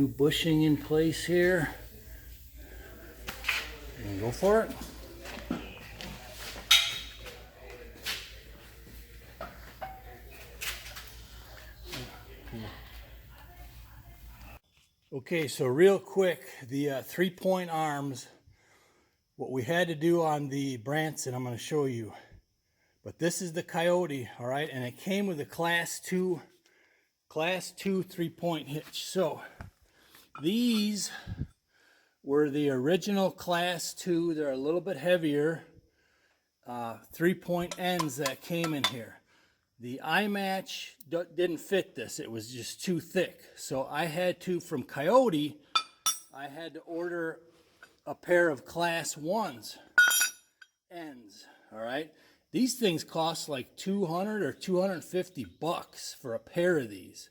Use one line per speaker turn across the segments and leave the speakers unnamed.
new bushing in place here. And go for it. Okay, so real quick, the 3-point arms, what we had to do on the Branson, I'm going to show you. But this is the Kioti, all right, and it came with a class 2 3-point hitch. So these were the original class 2. They're a little bit heavier 3-point ends that came in here. The eye match didn't fit this. It was just too thick. So I had to, from Kioti, I had to order a pair of class 1s ends, all right? These things cost like $200 or $250 for a pair of these.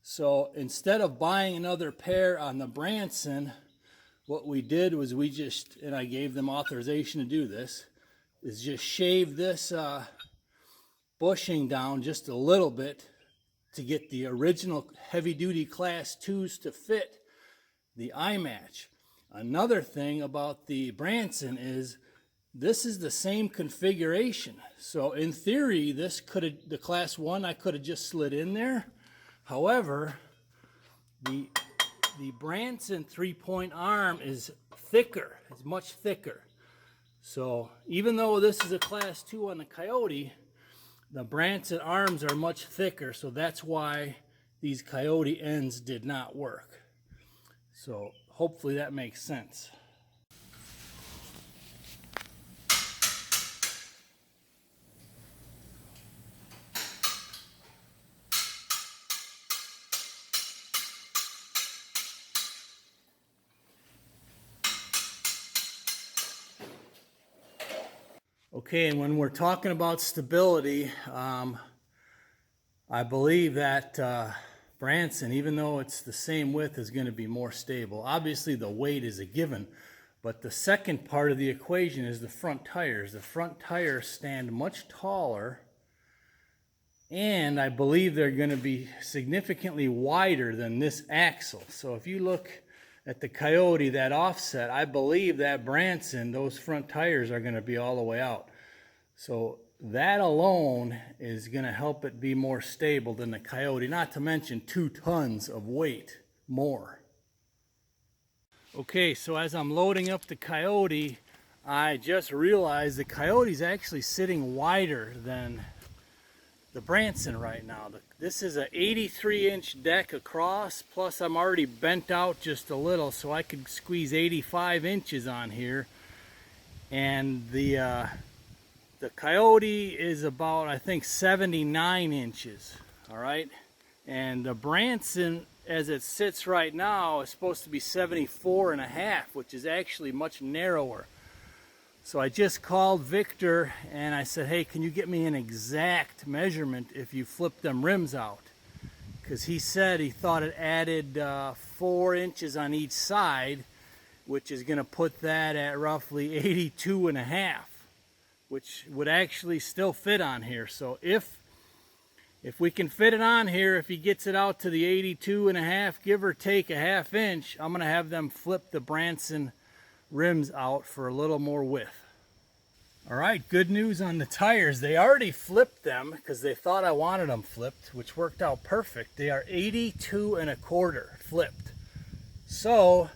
So instead of buying another pair on the Branson, what we did was we just, and I gave them authorization to do this, is just shave this bushing down just a little bit to get the original heavy-duty class 2s to fit the eye match. Another thing about the Branson is this is the same configuration. So in theory, this could have, the class 1 I could have just slid in there. However, the Branson 3-point arm is thicker. It's much thicker. So even though this is a class 2 on the Kioti, the Branson arms are much thicker, so that's why these Kioti ends did not work. So hopefully that makes sense. Okay, and when we're talking about stability, I believe that Branson, even though it's the same width, is going to be more stable. Obviously, the weight is a given, but the second part of the equation is the front tires. The front tires stand much taller, and I believe they're going to be significantly wider than this axle. So if you look at the Kioti, that offset, I believe that Branson, those front tires are going to be all the way out. So that alone is going to help it be more stable than the Kioti, not to mention 2 tons of weight more. Okay, so as I'm loading up the Kioti, I just realized the Kioti is actually sitting wider than the Branson right now. This is an 83-inch deck across, plus I'm already bent out just a little, so I could squeeze 85 inches on here. And the Kioti is about, I think, 79 inches, all right? And the Branson, as it sits right now, is supposed to be 74.5, which is actually much narrower. So I just called Victor and I said, hey, can you get me an exact measurement if you flip them rims out? Because he said he thought it added 4 inches on each side, which is going to put that at roughly 82.5, which would actually still fit on here. So if we can fit it on here, if he gets it out to the 82.5, give or take a ½ inch, I'm going to have them flip the Branson rims out for a little more width. All right, good news on the tires. They already flipped them because they thought I wanted them flipped, which worked out perfect. They are 82.25 flipped. So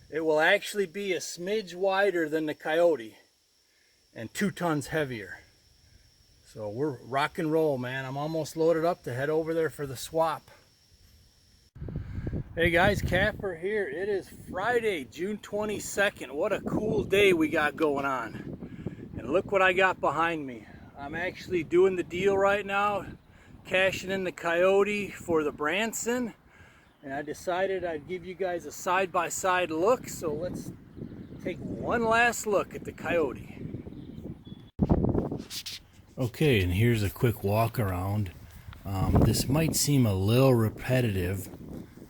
it will actually be a smidge wider than the Kioti and 2 tons heavier. So we're rock and roll, man. I'm almost loaded up to head over there for the swap. Hey guys, Kapper here. It is Friday, June 22nd. What a cool day we got going on. And look what I got behind me. I'm actually doing the deal right now, cashing in the Kioti for the Branson. And I decided I'd give you guys a side-by-side look. So let's take one last look at the Kioti. Okay, and here's a quick walk around. This might seem a little repetitive.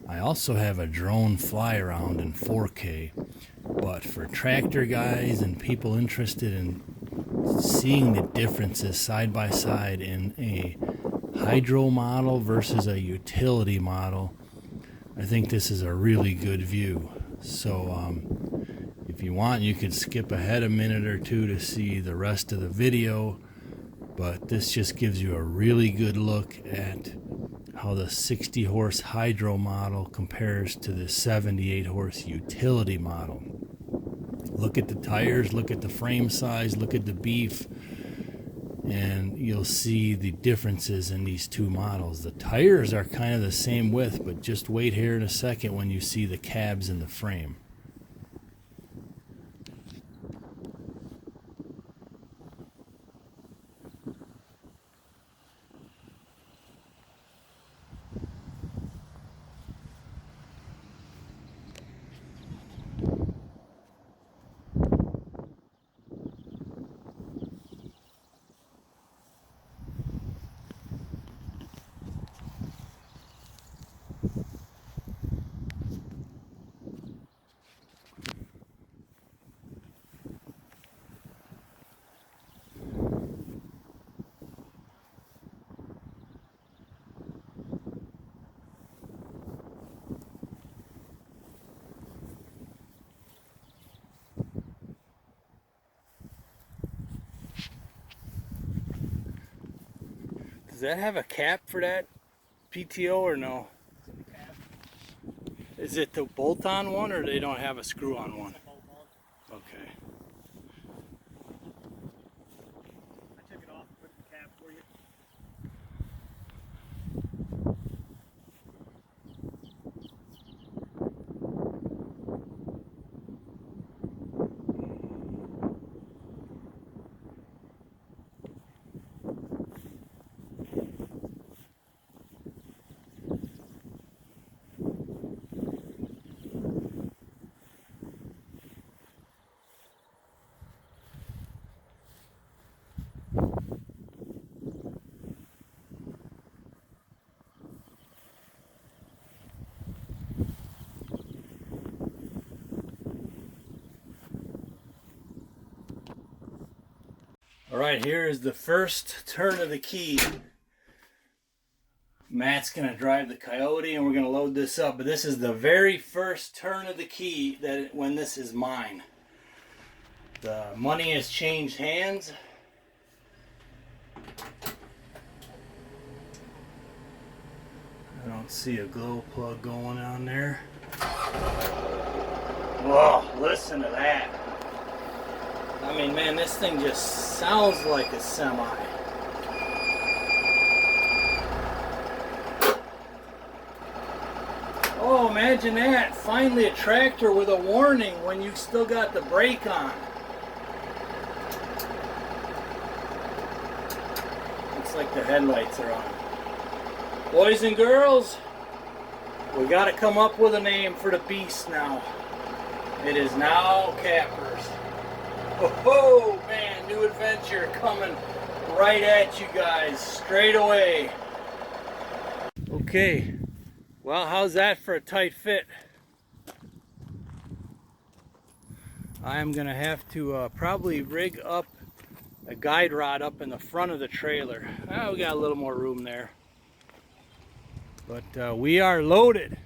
I also have a drone fly around in 4K, but for tractor guys and people interested in seeing the differences side by side in a hydro model versus a utility model, I think this is a really good view. So if you want, you could skip ahead a minute or two to see the rest of the video, but this just gives you a really good look at how the 60 horse hydro model compares to the 78 horse utility model. Look at the tires, look at the frame size, look at the beef, and you'll see the differences in these two models. The tires are kind of the same width, but just wait here in a second when you see the cabs in the frame. Does that have a cap for that PTO or no? Is it the bolt-on one, or they don't have a screw-on one? Okay.
I took it off and put the cap for you.
All right, here is the first turn of the key. Matt's gonna drive the Kioti and we're gonna load this up, but this is the very first turn of the key when this is mine. The money has changed hands. I don't see a glow plug going on there. Whoa, listen to that. I mean, man, this thing just sounds like a semi. Oh, imagine that. Finally a tractor with a warning when you still got the brake on. Looks like the headlights are on. Boys and girls, we got to come up with a name for the beast now. It is now Kappers. Oh man, new adventure coming right at you guys straight away. Okay, well, how's that for a tight fit? I'm gonna have to probably rig up a guide rod up in the front of the trailer. We got a little more room there, but we are loaded.